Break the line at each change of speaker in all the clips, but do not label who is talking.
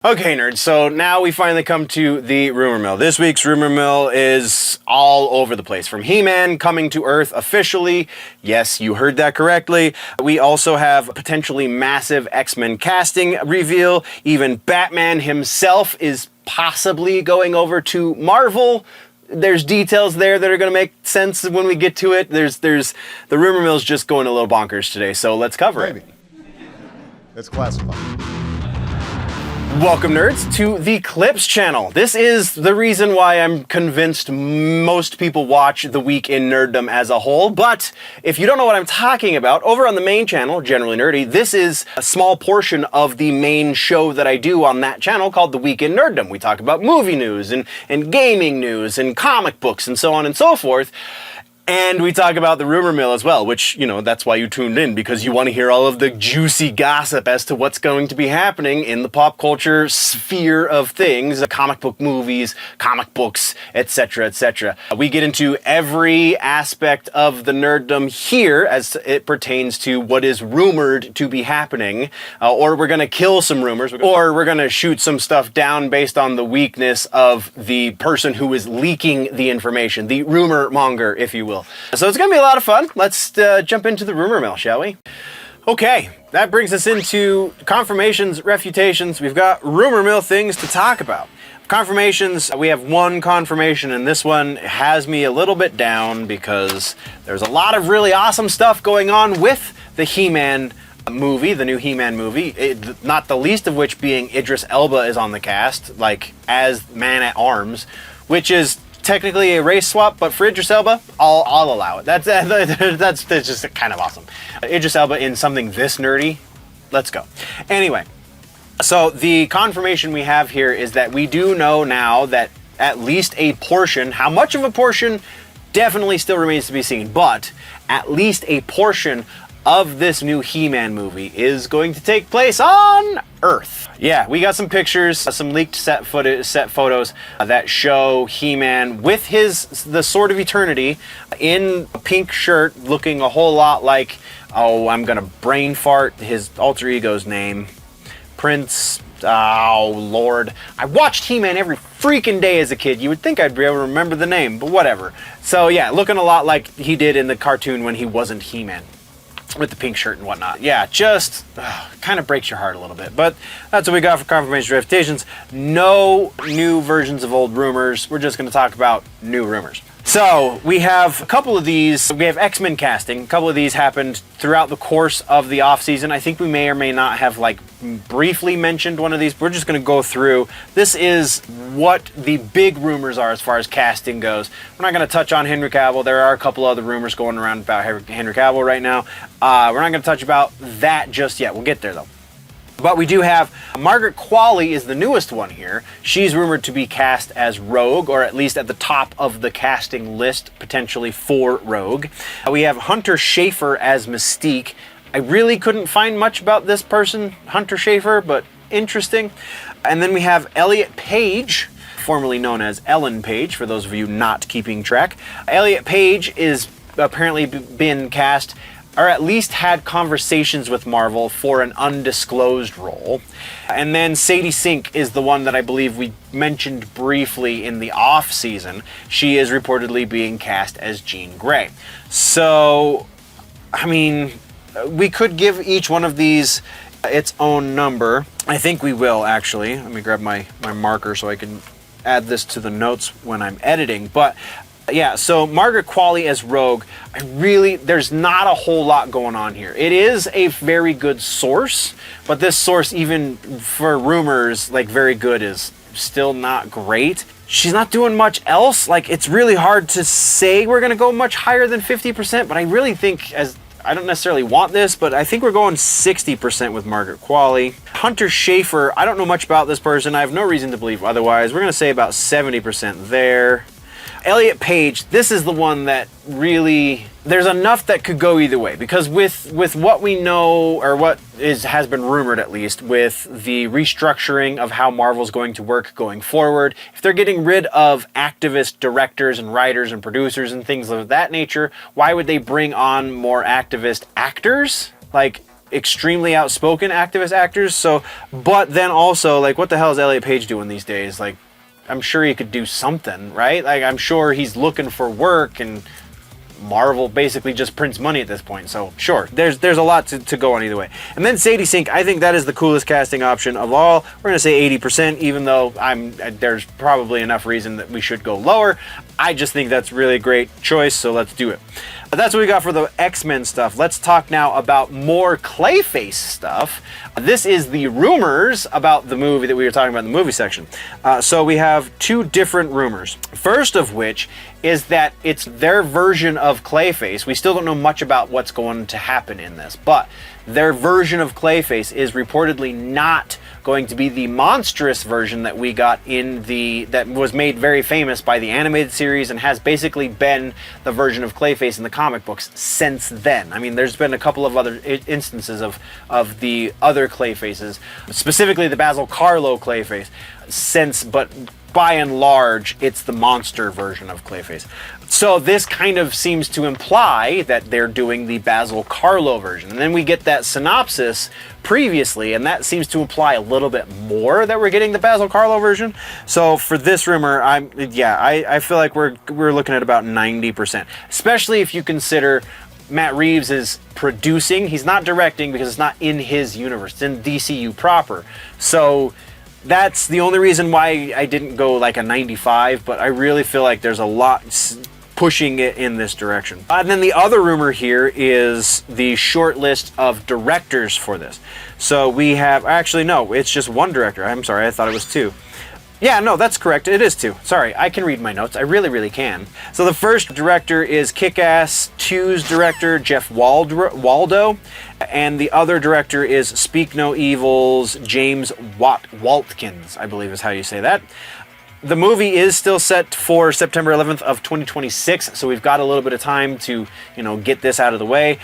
Okay, nerds, so now we finally come to the rumor mill. This week's rumor mill is all over the place. From He-Man coming to Earth officially. Yes, you heard that correctly. We also have potentially massive X-Men casting reveal. Even Batman himself is possibly going over to Marvel. There's details there that are going to make sense when we get to it. The rumor mill's just going a little bonkers today, so let's cover it.
It's classified.
Welcome, nerds, to the Clips channel. This is the reason why I'm convinced most people watch The Week in Nerddom as a whole, but if you don't know what I'm talking about, over on the main channel, Generally Nerdy, this is a small portion of the main show that I do on that channel called The Week in Nerddom. We talk about movie news and gaming news and comic books and so on and so forth. And we talk about the rumor mill as well, which, you know, that's why you tuned in, because you want to hear all of the juicy gossip as to what's going to be happening in the pop culture sphere of things, comic book movies, comic books, etc., etc. We get into every aspect of the nerddom here as it pertains to what is rumored to be happening, or we're going to kill some rumors, or we're going to shoot some stuff down based on the weakness of the person who is leaking the information, the rumor monger, if you will. So it's going to be a lot of fun. Let's jump into the rumor mill, shall we? Okay, that brings us into confirmations, refutations. We've got rumor mill things to talk about. Confirmations, we have one confirmation, and this one has me a little bit down because there's a lot of really awesome stuff going on with the He-Man movie, the new He-Man movie, not the least of which being Idris Elba is on the cast, like as Man-at-Arms, which is technically a race swap, but for Idris Elba, I'll allow it. That's just kind of awesome. Idris Elba in something this nerdy, let's go. Anyway, so the confirmation we have here is that we do know now that at least a portion, how much of a portion definitely still remains to be seen, but at least a portion of this new He-Man movie is going to take place on Earth. Yeah, we got some pictures, some leaked set photos that show He-Man with the Sword of Eternity in a pink shirt, looking a whole lot like, oh, I'm gonna brain fart his alter ego's name, Prince. Oh, Lord. I watched He-Man every freaking day as a kid. You would think I'd be able to remember the name, but whatever. So yeah, looking a lot like he did in the cartoon when he wasn't He-Man, with the pink shirt and whatnot. Yeah, just kind of breaks your heart a little bit. But that's what we got for confirmation refutations. No new versions of old rumors. We're just going to talk about new rumors. So we have a couple of these. We have X-Men casting. A couple of these happened throughout the course of the off-season. I think we may or may not have briefly mentioned one of these. We're just going to go through. This is what the big rumors are as far as casting goes. We're not going to touch on Henry Cavill. There are a couple other rumors going around about Henry Cavill right now. We're not going to touch about that just yet. We'll get there though. But we do have Margaret Qualley is the newest one here. She's rumored to be cast as Rogue, or at least at the top of the casting list, potentially for Rogue. We have Hunter Schafer as Mystique. I really couldn't find much about this person, Hunter Schafer, but interesting. And then we have Elliot Page, formerly known as Ellen Page, for those of you not keeping track. Elliot Page is apparently been cast, or at least had conversations with Marvel for an undisclosed role. And then Sadie Sink is the one that I believe we mentioned briefly in the off-season. She is reportedly being cast as Jean Grey. So, I mean, we could give each one of these its own number. I think we will, actually. Let me grab my marker so I can add this to the notes when I'm editing. But yeah, so Margaret Qualley as Rogue, there's not a whole lot going on here. It is a very good source, but this source, even for rumors, very good, is still not great. She's not doing much else. It's really hard to say we're going to go much higher than 50%, but I really think, I don't necessarily want this, but I think we're going 60% with Margaret Qualley. Hunter Schafer, I don't know much about this person. I have no reason to believe otherwise. We're going to say about 70% there. Elliot Page, this is the one that really, there's enough that could go either way, because with what we know, or has been rumored at least, with the restructuring of how Marvel's going to work going forward, if they're getting rid of activist directors and writers and producers and things of that nature, why would they bring on more activist actors? extremely outspoken activist actors. So, but then also, like, what the hell is Elliot Page doing these days? Like, I'm sure he could do something, right? Like, I'm sure he's looking for work, and Marvel basically just prints money at this point. So sure, there's a lot to go on either way. And then Sadie Sink, I think that is the coolest casting option of all. We're gonna say 80%, even though there's probably enough reason that we should go lower. I just think that's really a great choice, so let's do it. But that's what we got for the X-Men stuff. Let's talk now about more Clayface stuff. This is the rumors about the movie that we were talking about in the movie section. So we have two different rumors. First of which is that it's their version of Clayface. We still don't know much about what's going to happen in this, but their version of Clayface is reportedly not going to be the monstrous version that we got that was made very famous by the animated series and has basically been the version of Clayface in the comic books since then. I mean, there's been a couple of other instances of the other Clayfaces, specifically the Basil Karlo Clayface, but by and large, it's the monster version of Clayface. So this kind of seems to imply that they're doing the Basil Karlo version. And then we get that synopsis previously, and that seems to imply a little bit more that we're getting the Basil Karlo version. So for this rumor, I feel like we're looking at about 90%, especially if you consider Matt Reeves is producing. He's not directing because it's not in his universe. It's in DCU proper. So that's the only reason why I didn't go like a 95, but I really feel like there's a lot pushing it in this direction. And then the other rumor here is the short list of directors for this. So we have, actually no, it's just one director. I'm sorry, I thought it was two. Yeah, no, that's correct. It is two. Sorry, I can read my notes. I really, really can. So the first director is Kick-Ass 2's director, Jeff Waldo. And the other director is Speak No Evil's James Waltkins, I believe is how you say that. The movie is still set for September 11th of 2026, so we've got a little bit of time to, get this out of the way.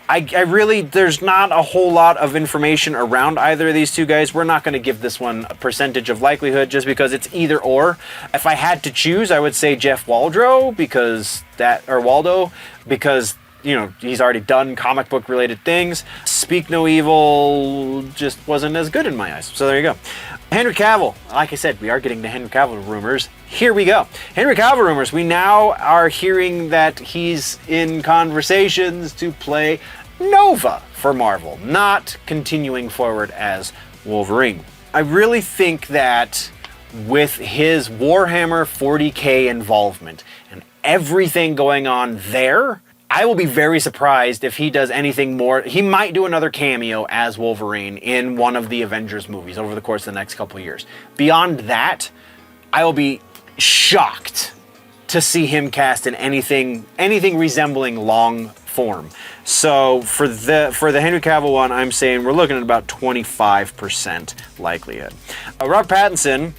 I really, there's not a whole lot of information around either of these two guys. We're not going to give this one a percentage of likelihood just because it's either or. If I had to choose, I would say Jeff Waldo because he's already done comic book related things. Speak No Evil just wasn't as good in my eyes. So there you go. Henry Cavill. Like I said, we are getting the Henry Cavill rumors. Here we go. Henry Cavill rumors. We now are hearing that he's in conversations to play Nova for Marvel, not continuing forward as Wolverine. I really think that with his Warhammer 40K involvement and everything going on there, I will be very surprised if he does anything more. He might do another cameo as Wolverine in one of the Avengers movies over the course of the next couple of years. Beyond that, I will be shocked to see him cast in anything resembling long form. So for the Henry Cavill one, I'm saying we're looking at about 25% likelihood. Robert Pattinson.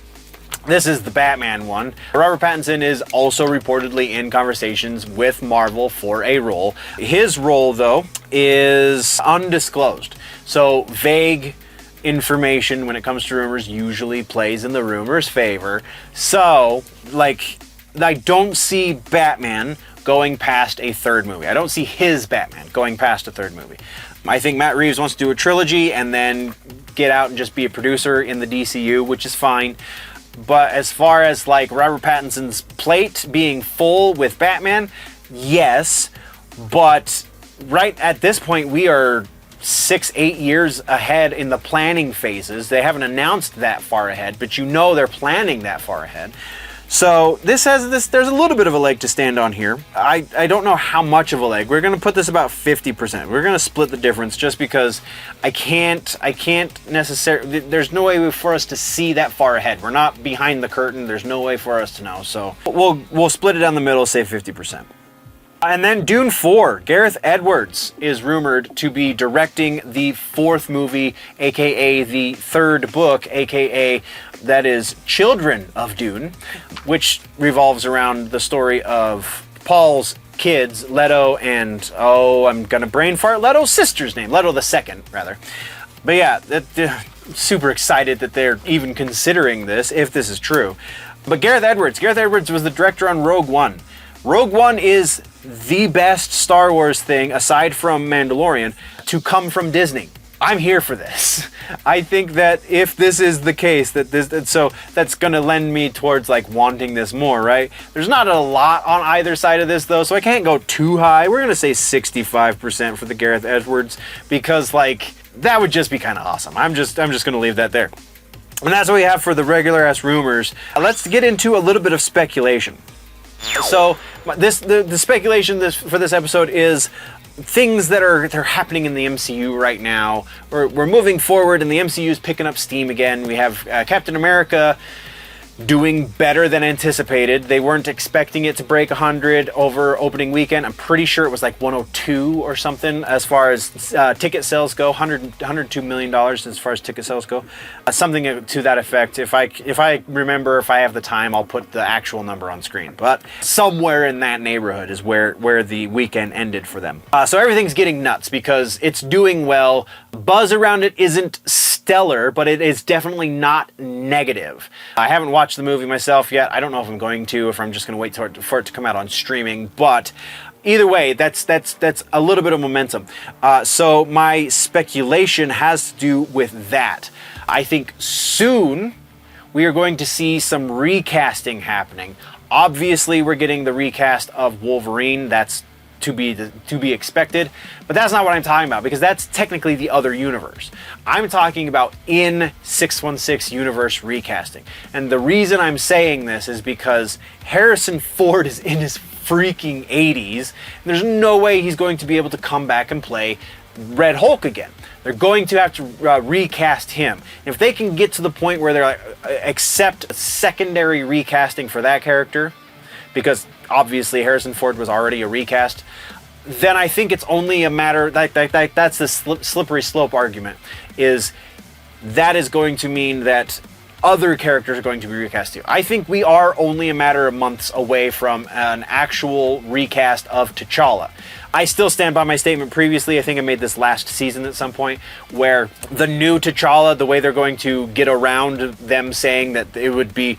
This is the Batman one. Robert Pattinson is also reportedly in conversations with Marvel for a role. His role, though, is undisclosed. So vague information when it comes to rumors usually plays in the rumor's favor. So, I don't see Batman going past a third movie. I don't see his Batman going past a third movie. I think Matt Reeves wants to do a trilogy and then get out and just be a producer in the DCU, which is fine. But as far as Robert Pattinson's plate being full with Batman, yes. But right at this point, we are 6-8 years ahead in the planning phases. They haven't announced that far ahead, but they're planning that far ahead. So there's a little bit of a leg to stand on here. I don't know how much of a leg. We're going to put this about 50%. We're going to split the difference just because I can't necessarily, there's no way for us to see that far ahead. We're not behind the curtain. There's no way for us to know. So we'll split it down the middle, say 50%. And then Dune 4, Gareth Edwards is rumored to be directing the fourth movie, aka the third book, aka that is Children of Dune, which revolves around the story of Paul's kids, Leto and, I'm gonna brain fart, Leto's sister's name, Leto the Second, rather. But yeah, super excited that they're even considering this, if this is true. But Gareth Edwards was the director on Rogue One. Rogue One is the best Star Wars thing, aside from Mandalorian, to come from Disney. I'm here for this. I think that if this is the case, so that's gonna lend me towards like wanting this more, right? There's not a lot on either side of this though, so I can't go too high. We're gonna say 65% for the Gareth Edwards, because like that would just be kind of awesome. I'm just gonna leave that there. And that's what we have for the regular ass rumors. Let's get into a little bit of speculation. So the speculation for this episode is things that are happening in the MCU right now. We're moving forward, and the MCU is picking up steam again. We have Captain America doing better than anticipated. They weren't expecting it to break 100 over opening weekend. I'm pretty sure it was like 102 or something as far as ticket sales go. $102 million as far as ticket sales go. Something to that effect. If I remember, if I have the time, I'll put the actual number on screen. But somewhere in that neighborhood is where the weekend ended for them. So everything's getting nuts because it's doing well. Buzz around it isn't stellar, but it is definitely not negative. I haven't watched the movie myself yet. I don't know if I'm going to, if I'm just going to wait for it to come out on streaming, but either way, that's a little bit of momentum. So my speculation has to do with that. I think soon we are going to see some recasting happening. Obviously, we're getting the recast of Wolverine. That's to be expected, but that's not what I'm talking about, because that's technically the other universe. I'm talking about in 616 universe recasting. And the reason I'm saying this is because Harrison Ford is in his freaking 80s. And there's no way he's going to be able to come back and play Red Hulk again. They're going to have to recast him. If they can get to the point where they're like, accept secondary recasting for that character, because obviously Harrison Ford was already a recast, then I think it's only a matter, that's the slippery slope argument, is going to mean that other characters are going to be recast too. I think we are only a matter of months away from an actual recast of T'Challa. I still stand by my statement previously, I think I made this last season at some point, where the new T'Challa, the way they're going to get around them saying that it would be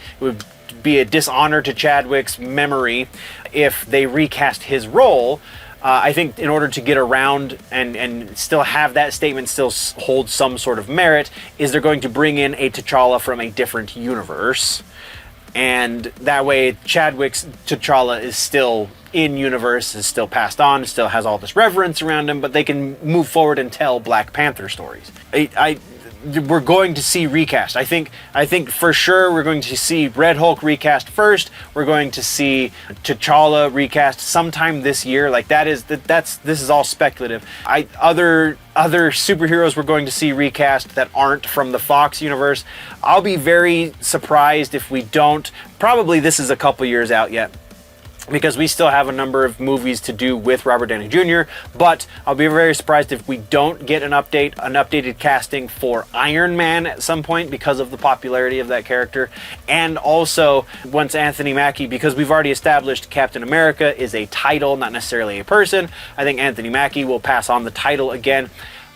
a dishonor to Chadwick's memory if they recast his role. I think in order to get around and still have that statement still hold some sort of merit, is they're going to bring in a T'Challa from a different universe. And that way Chadwick's T'Challa is still in universe, is still passed on, still has all this reverence around him, but they can move forward and tell Black Panther stories. We're going to see recast. I think for sure we're going to see Red Hulk recast first. We're going to see T'Challa recast sometime this year. Like this is all speculative. Other superheroes we're going to see recast that aren't from the Fox universe. I'll be very surprised if we don't. Probably this is a couple years out yet, because we still have a number of movies to do with Robert Downey Jr., but I'll be very surprised if we don't get an updated casting for Iron Man at some point because of the popularity of that character. And also, once Anthony Mackie, because we've already established Captain America is a title, not necessarily a person, I think Anthony Mackie will pass on the title again.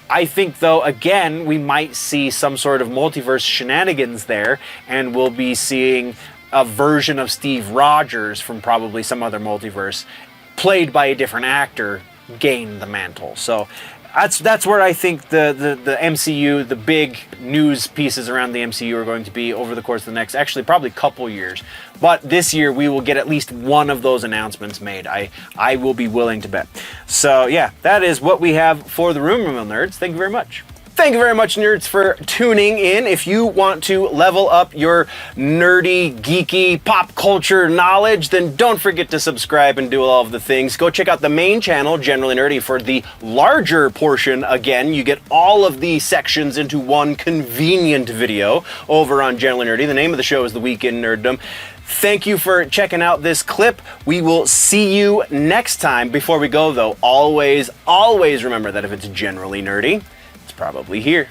I think, though, again, we might see some sort of multiverse shenanigans there, and we'll be seeing a version of Steve Rogers from probably some other multiverse, played by a different actor, gain the mantle. So that's where I think the MCU, the big news pieces around the MCU are going to be over the course of the next, actually probably couple years. But this year we will get at least one of those announcements made. I will be willing to bet. So yeah, that is what we have for the Rumor Mill Nerds. Thank you very much. Thank you very much, nerds, for tuning in. If you want to level up your nerdy, geeky, pop culture knowledge, then don't forget to subscribe and do all of the things. Go check out the main channel, Generally Nerdy, for the larger portion. Again, you get all of the sections into one convenient video over on Generally Nerdy. The name of the show is The Week in Nerddom. Thank you for checking out this clip. We will see you next time. Before we go, though, always remember that if it's generally nerdy, probably here.